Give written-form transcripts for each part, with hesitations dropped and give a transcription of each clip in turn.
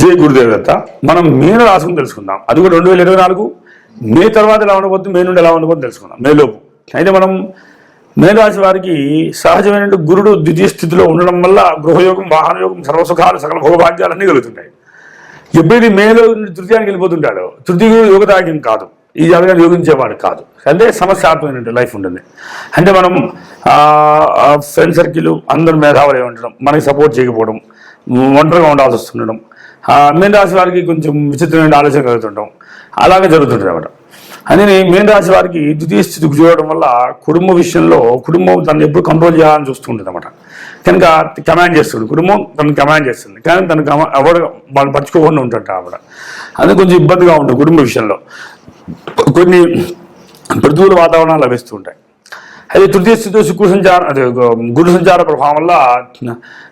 జై గురుదేవత. మనం మేను రాసుకుని తెలుసుకుందాం. అది కూడా 2024 మే తర్వాత ఎలా ఉండబోతుంది, మే నుండి ఎలా ఉండబోతుంది తెలుసుకుందాం. మేలోపు అయితే మనం మేనరాశి వారికి సహజమైన గురుడు ద్వితీయ స్థితిలో ఉండడం వల్ల గృహయోగం, వాహనయోగం, సర్వసుఖాలు, సకల భోగభాగ్యాలు అన్నీ కలుగుతుంటాయి. ఎప్పుడైతే మేలో తృతీయానికి వెళ్ళిపోతుంటాడో, తృతీయ యోగదాయకం కాదు, ఈ జాతకాన్ని యోగించేవాడు కాదు, అంటే సమస్యాత్మకమైన లైఫ్ ఉంటుంది. అంటే మనం ఫ్రెండ్ సర్కిల్ అందరూ మేధావులు ఉండడం, మనకి సపోర్ట్ చేయకపోవడం, ఒంటరిగా ఉండాల్సి వస్తుండడం, మీన రాశి వారికి కొంచెం విచిత్రమైన ఆలోచన కలుగుతుండడం, అలాగే జరుగుతుంటుంది అన్నమాట. అని మీన రాశి వారికి ద్వితీయ స్థితికి చూడడం వల్ల కుటుంబ విషయంలో కుటుంబం తను ఎప్పుడు కంట్రోల్ చేయాలని చూస్తుంటుంది అన్నమాట. కనుక కమాండ్ చేస్తుంది, కుటుంబం తనను కమాండ్ చేస్తుంది, కానీ తనకు ఎవరు వాళ్ళు పరుచుకోకుండా ఉంటుంట ఆవిడ. అది కొంచెం ఇబ్బందిగా ఉంటుంది కుటుంబ విషయంలో. కొన్ని ప్రతికూల వాతావరణాలు లభిస్తూ ఉంటాయి. అయితే తృతీయ స్థితిలో శుక్ర సంచారం, అదే గురు సంచార ప్రభావం వల్ల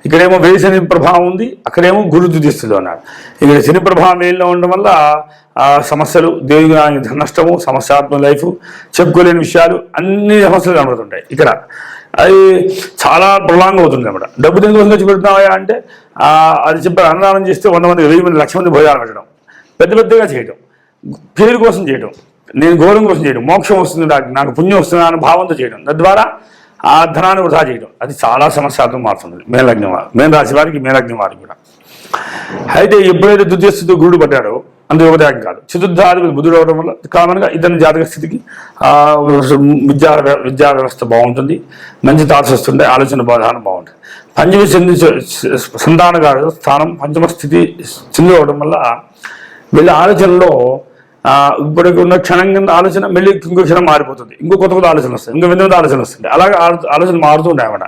ఇక్కడేమో వేడి శని ప్రభావం ఉంది, అక్కడేమో గురు ద్వితీయ స్థితిలో అన్నాడు. ఇక్కడ శని ప్రభావం వేడిలో ఉండడం వల్ల సమస్యలు, దేవుని ధన నష్టము, సమస్యాత్మక లైఫ్, చెప్పుకోలేని విషయాలు, అన్ని సమస్యలు కనబడుతుంటాయి. ఇక్కడ అది చాలా ప్రొలాంగ్ అవుతుంది అన్నమాట. డబ్బు దేనికోసం ఖర్చు పెడుతున్నావా అంటే అది చెప్పారు, అన్నదానం చేస్తే 100 మంది, 1000 మంది, 1,00,000 మంది భోజనాలు పెట్టడం, పెద్ద పెద్దగా చేయడం, పేరు కోసం చేయడం, నేను గౌరవం కోసం చేయడం, మోక్షం వస్తుంది నాకు పుణ్యం వస్తుంది అనే భావంతో చేయడం, తద్వారా ఆ ధనాన్ని వృధా చేయడం, అది చాలా సమస్యాత్మకం మారుతుంది మేనలగ్నం వారు, మేన రాశి వారికి, మేనలగ్నం వారికి కూడా. అయితే ఎప్పుడైతే ద్వితీయ స్థితిలో గురుడు పడ్డాడో అందులో యోగదాయకం కాదు. చతుర్థాధిపతి బుధుడు అవడం వల్ల కామన్గా ఇతని జాతక స్థితికి విద్యా వ్యవస్థ బాగుంటుంది, మంచి థాట్స్ వస్తుంటాయి, ఆలోచన విధానం బాగుంటుంది. పంచమ సంతానగారు స్థానం పంచమ స్థితి చెంది అవడం వల్ల వీళ్ళ ఆలోచనలో ఇప్పటికి ఉన్న క్షణం కింద ఆలోచన మళ్ళీ ఇంకో క్షణం మారిపోతుంది, ఇంకో కొత్త కొత్త ఆలోచన వస్తుంది, ఇంకో విధంగా ఆలోచన వస్తుంది, అలాగే ఆలోచన మారుతూ ఉంటాయి అన్నమాట.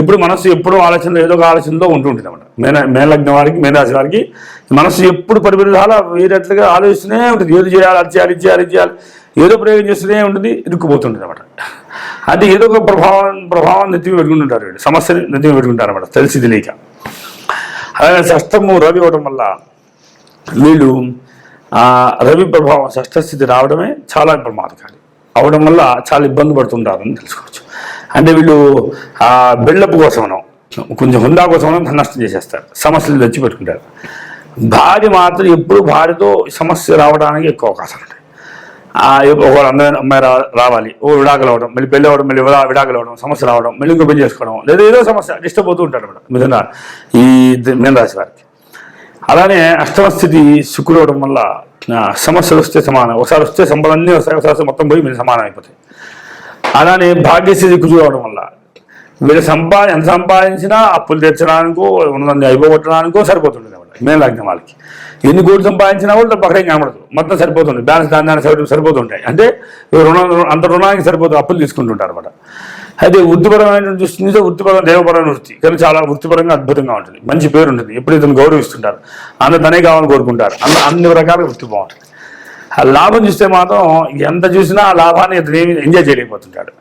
ఇప్పుడు మనసు ఎప్పుడూ ఆలోచనలో ఏదో ఒక ఆలోచనలో ఉంటుంటుంది అన్నమాట. మేనలగ్నం వారికి, మేనరాశి వారికి మనసు ఎప్పుడు పరిపరిధాల వేరేట్లుగా ఆలోచిస్తూనే ఉంటుంది. ఏది చేయాలి, అది చేయాలి, ఇది చేయాలి, ఇది చేయాలి, ఏదో ప్రయోగం చేస్తూనే ఉంటుంది, ఇరుక్కుపోతుంటుంది అన్నమాట. అది ఏదో ఒక ప్రభావం నెత్తిమి పెట్టుకుంటుంటారు, వీళ్ళు సమస్యని నెత్తిమి పెట్టుకుంటారు అన్నమాట, తెలిసి తెలియక. అలాగే షష్టము రవి అవడం వల్ల వీళ్ళు రవి ప్రభావం షష్ఠస్థితి రావడమే చాలా ప్రమాదకారి అవడం వల్ల చాలా ఇబ్బంది పడుతుంటారని తెలుసుకోవచ్చు. అంటే వీళ్ళు బిల్డప్ కోసమనో, కొంచెం హుందా కోసమనో నష్టం చేసేస్తారు, సమస్యలు తెచ్చి పెట్టుకుంటారు. భార్య మాత్రం ఎప్పుడు భార్యతో సమస్య రావడానికి ఎక్కువ అవకాశాలు ఉంటాయి. ఒక అందమైన అమ్మాయి రావాలి, విడాకులు అవ్వడం, మళ్ళీ పెళ్ళి అవ్వడం, మళ్ళీ విడాకులు అవ్వడం, సమస్య రావడం, మళ్ళీ ఇంకో పెళ్లి చేసుకోవడం, లేదా ఏదో సమస్య డిస్టర్బ్ అవుతూ ఉంటారు అన్నమాట మిథున ఈ మీన రాశి వారికి. అలానే అష్టమ స్థితి శుక్రుడు అవడం వల్ల సమస్యలు వస్తే సమానం, ఒకసారి వస్తే సంపదన్నీ వస్తాయి, ఒకసారి మొత్తం పోయి మీరు సమానం అయిపోతాయి. అలానే భాగ్యస్థితి కుజుడు అవడం వల్ల వీళ్ళు ఎంత సంపాదించినా అప్పులు తెచ్చడానికో ఉన్నదాన్ని అయిపోగొట్టడానికో సరిపోతుంటుంది అన్నమాట. మేన లగ్నం వాళ్ళకి ఎన్ని కోట్లు సంపాదించినా కూడా పక్కన కనబడదు, మొత్తం సరిపోతుంది, బ్యాలెన్స్ దాని సరిపోతుంటాయి. అంటే అంత రుణానికి సరిపోతుంది, అప్పులు తీసుకుంటుంటారు అన్నమాట. అయితే వృత్తిపరమైన దృష్టి వృత్తిపరమైన దేవపరమైన వృత్తి కానీ చాలా వృత్తిపరంగా అద్భుతంగా ఉంటుంది, మంచి పేరు ఉంటుంది, ఎప్పుడు ఇతను గౌరవిస్తుంటారు, అందరూ తనే కావాలని కోరుకుంటారు, అన్ని రకాలుగా వృత్తి బాగుంటుంది. ఆ లాభం చూస్తే మాత్రం ఎంత చూసినా ఆ లాభాన్ని ఇతను ఏమి ఎంజాయ్ చేయలేకపోతుంటాడు.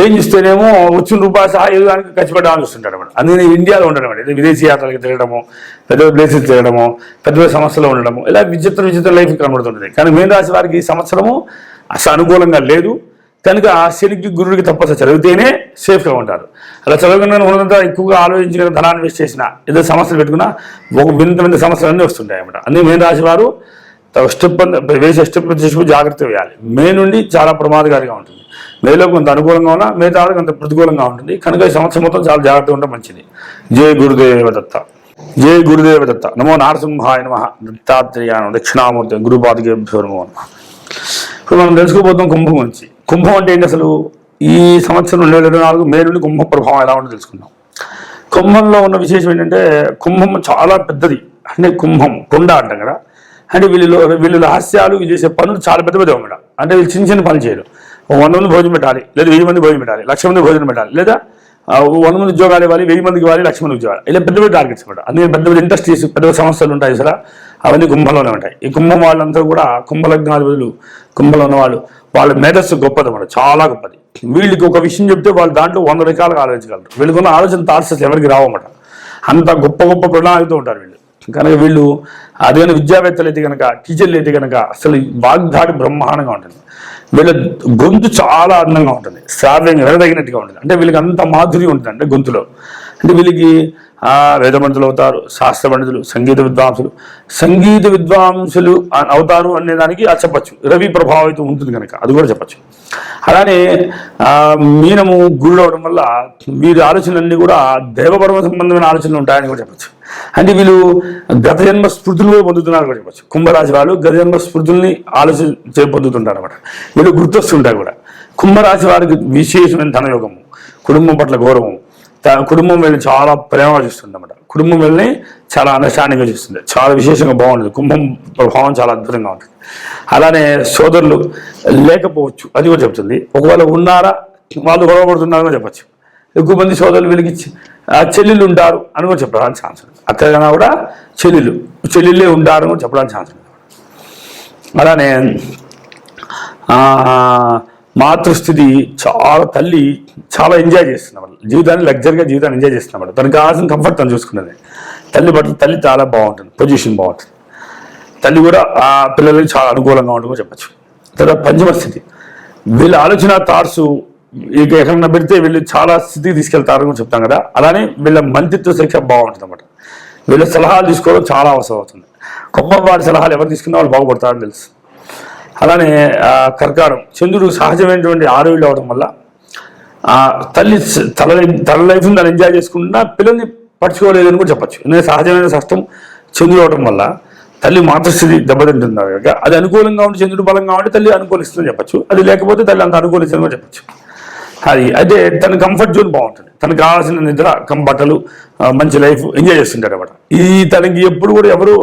ఏం చూస్తేనేమో వచ్చిన రూపాయలు సహా ఏదో దానికి ఖర్చు పెట్టాలని చూస్తుంటాడు అన్నమాట. అందుకని ఇండియాలో ఉండడం అంటే విదేశీ యాత్రలకు తిరగడము, పెద్ద ప్లేసెస్ తిరగడము, పెద్ద సమస్యలు ఉండడము, ఇలా విచిత్ర లైఫ్ కనబడుతుంటుంది. కానీ మీన రాశి వారికి ఈ సంవత్సరము అసలు అనుకూలంగా లేదు కనుక శనికి గురుడికి తప్పసరి చదివితేనే సేఫ్గా ఉంటారు. అలా చదవకుండా ఉన్నంత ఎక్కువగా ఆలోచించిన ధనాన్ని వేస్ట్ చేసినా ఏదో సమస్యలు పెట్టుకున్నా ఒక వింత సమస్యలు అన్నీ వస్తుంటాయి అన్నమాట. అందుకే మీన రాశి వారు స్టెప్ జాగ్రత్త వేయాలి. మే నుండి చాలా ప్రమాదకారిగా ఉంటుంది, మేలో కొంత అనుకూలంగా ఉన్నా మిగతా కొంత ప్రతికూలంగా ఉంటుంది. కనుక ఈ సంవత్సరం మొత్తం చాలా జాగ్రత్తగా ఉండడం మంచిది. జై గురుదేవదత్త. జై గురుదేవదత్త. నమో నారసింహాయ నమః. దత్తాత్రేయాయ దక్షిణామూర్తి గురుపాదకేభ్యో నమో నమః. ఇప్పుడు మనం తెలుసుకోబోతాం కుంభం గురించి. కుంభం అంటే ఏంటి అసలు? ఈ సంవత్సరం 2024 మే నుండి కుంభ ప్రభావం ఎలా ఉంటుందో తెలుసుకుందాం. కుంభంలో ఉన్న విశేషం ఏంటంటే కుంభం చాలా పెద్దది, అంటే కుంభం కొండ అంటాం కదా. అంటే వీళ్ళు రహస్యాలు, వీళ్ళు చేసే పనులు చాలా పెద్ద పెద్దగా ఉండడం. అంటే వీళ్ళు చిన్న చిన్న పనులు చేయరు. 100 మంది భోజనం పెట్టాలి, లేదా 1000 మంది భోజనం పెట్టాలి, 1,00,000 మంది భోజనం పెట్టాలి, లేదా 100 మంది ఉద్యోగాలు ఇవ్వాలి, 1000 మందికి ఇవ్వాలి, 1,00,000 మంది ఉద్యోగాలు, ఇలా పెద్ద పెద్ద టార్గెట్స్ అనమాట. అందుకే పెద్ద పెద్ద ఇండస్ట్రీస్, పెద్ద సమస్యలు ఉంటాయి అసలు అవన్నీ కుంభంలోనే ఉంటాయి. ఈ కుంభం వాళ్ళందరూ కూడా కుంభలగ్నాధిపతులు, కుంభంలో ఉన్నవాళ్ళు, వాళ్ళ మేధస్సు గొప్పది అన్నమాట, చాలా గొప్పది. వీళ్ళకి ఒక విషయం చెప్తే వాళ్ళు దాంట్లో 100 రకాలుగా ఆలోచించగలరు. వీళ్ళకున్న ఆలోచన థాట్స్ ఎవరికి రావన్నమాట. అంత గొప్ప గొప్ప ప్రణాళికతో ఉంటారు వీళ్ళు. కనుక వీళ్ళు అదేమైనా విద్యావేత్తలు అయితే కనుక, టీచర్లు అయితే కనుక అసలు వాగ్దాడి బ్రహ్మాండంగా ఉంటుంది. వీళ్ళ గొంతు చాలా అందంగా ఉంటుంది, శ్రావ్యంగా వినదగినట్టుగా ఉంటుంది. అంటే వీళ్ళకి అంత మాధుర్యం ఉంటుంది అంటే గొంతులో. అంటే వీళ్ళకి వేద పండితులు అవుతారు, శాస్త్ర పండితులు, సంగీత విద్వాంసులు అవుతారు అనే దానికి అది చెప్పచ్చు. రవి ప్రభావితం ఉంటుంది కనుక అది కూడా చెప్పచ్చు. అలానే మీనము గురుడు అవడం వల్ల వీరి ఆలోచనలన్నీ కూడా దైవపరమ సంబంధమైన ఆలోచనలు ఉంటాయని కూడా చెప్పచ్చు. అంటే వీళ్ళు గత జన్మ స్మృతులు కూడా పొందుతున్నారు కూడా చెప్పచ్చు. కుంభరాశి వాళ్ళు గత జన్మ స్మృతుల్ని ఆలోచన పొందుతుంటారు అనమాట. వీళ్ళు గుర్తొస్తుంటారు కూడా. కుంభరాశి వారికి విశేషమైన ధనయోగము, కుటుంబం పట్ల గౌరవం, కుటుంబం వెళ్ళి చాలా ప్రేమగా చూస్తుంది అన్నమాట. కుటుంబం వెళ్ళి చాలా అండర్స్టాండింగ్గా చూస్తుంది, చాలా విశేషంగా బాగుంటుంది. కుంభం ప్రభావం చాలా అద్భుతంగా ఉంటుంది. అలానే సోదరులు లేకపోవచ్చు అది కూడా చెప్తుంది. ఒకవేళ ఉన్నారా వాళ్ళు గొడవపడుతున్నారని కూడా చెప్పచ్చు. ఎక్కువ మంది సోదరులు వెలిగించి చెల్లెళ్ళు ఉంటారు అని కూడా చెప్పడానికి ఛాన్స్ ఉంది. అక్కడైనా కూడా చెల్లెళ్ళే ఉంటారు అని చెప్పడానికి ఛాన్స్ ఉంది. అలానే మాతృస్థితి తల్లి చాలా ఎంజాయ్ చేస్తున్నమాట. జీవితాన్ని లగ్జరీగా జీవితాన్ని ఎంజాయ్ చేస్తున్నమాట. తనకు కావాల్సిన కంఫర్ట్ తను చూసుకున్నది. తల్లి చాలా బాగుంటుంది, పొజిషన్ బాగుంటుంది. తల్లి కూడా ఆ పిల్లలకి చాలా అనుకూలంగా ఉంటుందని చెప్పచ్చు. తర్వాత పంచమ స్థితి, వీళ్ళ ఆలోచన థాట్స్ ఇక ఎక్కడన్నా పెడితే వీళ్ళు చాలా స్థితికి తీసుకెళ్తారని చెప్తాం కదా. అలానే వీళ్ళ మంత్రిత్వ శిక్ష బాగుంటుంది అన్నమాట. వీళ్ళ సలహాలు తీసుకోవడం చాలా అవసరం అవుతుంది. వాడి సలహాలు ఎవరు తీసుకున్నా వాళ్ళు బాగుపడతారని తెలుసు. అలానే కర్కారం, చంద్రుడు సహజమైనటువంటి ఆరోగ్యం అవడం వల్ల తన లైఫ్ని తను ఎంజాయ్ చేసుకుంటున్నా పిల్లల్ని పట్టుకోలేదని కూడా చెప్పచ్చు. ఎందుకంటే సహజమైన కష్టం చంద్రుడు అవడం వల్ల తల్లి మాతృస్థితి దెబ్బతింటున్నారు కనుక అది అనుకూలంగా ఉండి చంద్రుడు బలంగా ఉంటే తల్లి అనుకూలిస్తుందని చెప్పచ్చు. అది లేకపోతే తల్లి అంత అనుకూలిస్తుందని కూడా చెప్పచ్చు. అది అయితే తన కంఫర్ట్ జోన్ బాగుంటుంది. తనకు కావాల్సిన నిద్ర, బట్టలు, మంచి లైఫ్ ఎంజాయ్ చేస్తుంటారు అన్నమాట. తనకి ఎప్పుడు కూడా ఎవరు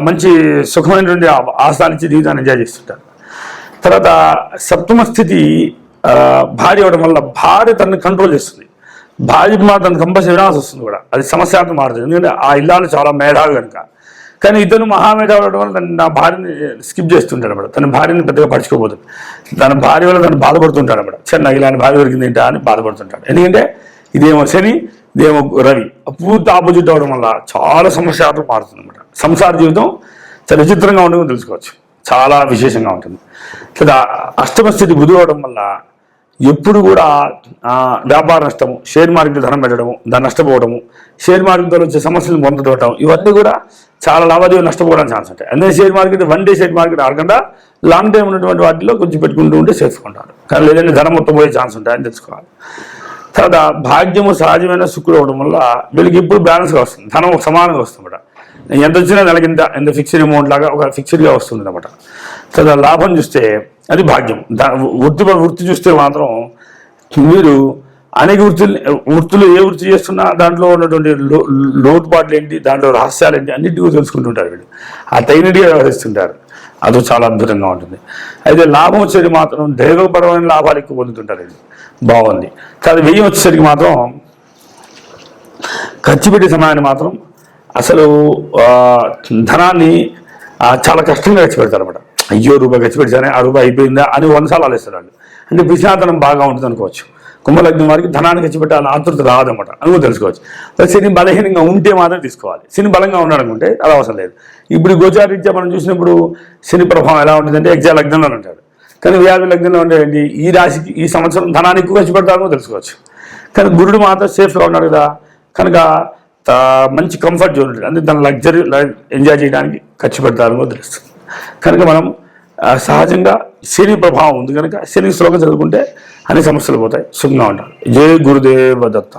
మంచి సుఖమైనటువంటి ఆస్థానించి జీవితాన్ని ఎంజాయ్ చేస్తుంటారు. తర్వాత సప్తమ స్థితి భార్య అవడం వల్ల భార్య తనని కంట్రోల్ చేస్తుంది. భార్య తనకు కంపల్సరీ వినాల్సి వస్తుంది కూడా. అది సమస్యాత్మకం మారుతుంది. ఎందుకంటే ఆ ఇల్లాలు చాలా మేధావి కనుక. కానీ ఇతను మహామేధావి అవడం వల్ల నా భార్యని స్కిప్ చేస్తుంటాడు అన్నమాట. తన భార్యని పెద్దగా పడుచుకోబోతుంది. తన భార్య వల్ల తను బాధపడుతుంటాడు అన్నమాట. నాకు ఇలాంటి భార్య దొరికింది ఏంటా అని బాధపడుతుంటాడు. ఎందుకంటే ఇదేమో శని, ఇదేమో రవి పూర్తి ఆపోజిట్ అవడం వల్ల చాలా సమస్యాత్మకం మారుతుంది అన్నమాట. సంసార జీవితం చాలా విచిత్రంగా ఉండదని తెలుసుకోవచ్చు. చాలా విశేషంగా ఉంటుంది. లేదా అష్టమ స్థితి బుధుడు అవడం వల్ల ఎప్పుడు కూడా వ్యాపార నష్టము, షేర్ మార్కెట్ ధనం పెట్టడము, దాన్ని నష్టపోవడము, షేర్ మార్కెట్తో వచ్చే సమస్యలు పొందడం, ఇవన్నీ కూడా చాలా లావాదేవీలు నష్టపోవడానికి ఛాన్స్ ఉంటాయి. అందుకే share market one day share market ఆడకుండా లాంగ్ టైం ఉన్నటువంటి వాటిలో కొంచెం పెట్టుకుంటూ ఉంటే చేసుకుంటారు. కానీ లేదంటే ధనం మొత్తం పోయే ఛాన్స్ ఉంటాయని తెలుసుకోవాలి. తర్వాత భాగ్యము సహజమైన శుక్రుడు అవడం వల్ల వీళ్ళకి ఇప్పుడు బ్యాలెన్స్గా వస్తుంది. ధనం ఒక సమానంగా వస్తుంది అన్నమాట. ఎంత వచ్చినా నెలకి ఎంత ఫిక్స్డ్ అమౌంట్ లాగా ఒక ఫిక్స్డ్గా వస్తుంది అన్నమాట. తర్వాత లాభం చూస్తే అది భాగ్యం. వృత్తి చూస్తే మాత్రం మీరు అనేక వృత్తులు ఏ వృత్తి చేస్తున్నా దాంట్లో ఉన్నటువంటి లోటుపాట్లు ఏంటి, దాంట్లో రహస్యాలు ఏంటి అన్నింటినీ తెలుసుకుంటుంటారు వీళ్ళు. ఆ తగినట్టుగా వ్యవహరిస్తుంటారు. అది చాలా అద్భుతంగా ఉంటుంది. అయితే లాభం వచ్చేది మాత్రం దైవపరమైన లాభాలు ఎక్కువ పొందుతుంటారు వీళ్ళు. బాగుంది. కానీ వ్యయం వచ్చేసరికి మాత్రం ఖర్చు పెట్టే సమయాన్ని మాత్రం అసలు ధనాన్ని చాలా కష్టంగా ఖర్చు పెడతారు అనమాట. అయ్యో రూపాయి ఖర్చు పెట్టానే, ఆ రూపాయి అయిపోయిందా అని 100 సార్లు ఆలోచిస్తారు వాళ్ళు. అంటే పిశాతనం బాగా ఉంటుంది అనుకోవచ్చు. కుంభలగ్నం వారికి ధనాన్ని ఖర్చు పెట్టాలని ఆతృత రాదన్నమాట. అనుకో తెలుసుకోవచ్చు. శని బలహీనంగా ఉంటే మాత్రం తీసుకోవాలి. శని బలంగా ఉన్నాడనుకుంటే అది అవసరం లేదు. ఇప్పుడు గోచారీత్యా మనం చూసినప్పుడు శని ప్రభావం ఎలా ఉంటుందంటే ఎగ్జాక్ట్ లగ్నంలో ఉంటాడు. కానీ వ్యాధి లగ్నంలో ఉండేది ఈ రాశికి ఈ సంవత్సరం ధనాన్ని ఎక్కువ ఖర్చు పెడతారని తెలుసుకోవచ్చు. కానీ గురుడు మాత్రం సేఫ్గా ఉన్నాడు కదా, కనుక మంచి కంఫర్ట్ జోన్ ఉంటుంది. అంటే దాని లగ్జరీ ఎంజాయ్ చేయడానికి ఖర్చు పెడతారని తెలుస్తుంది. కనుక మనం సహజంగా శని ప్రభావం ఉంది కనుక శని శ్లోకం చదువుకుంటే అన్ని సమస్యలు పోతాయి. సుఖంగా ఉంటారు. జై గురుదేవ దత్త.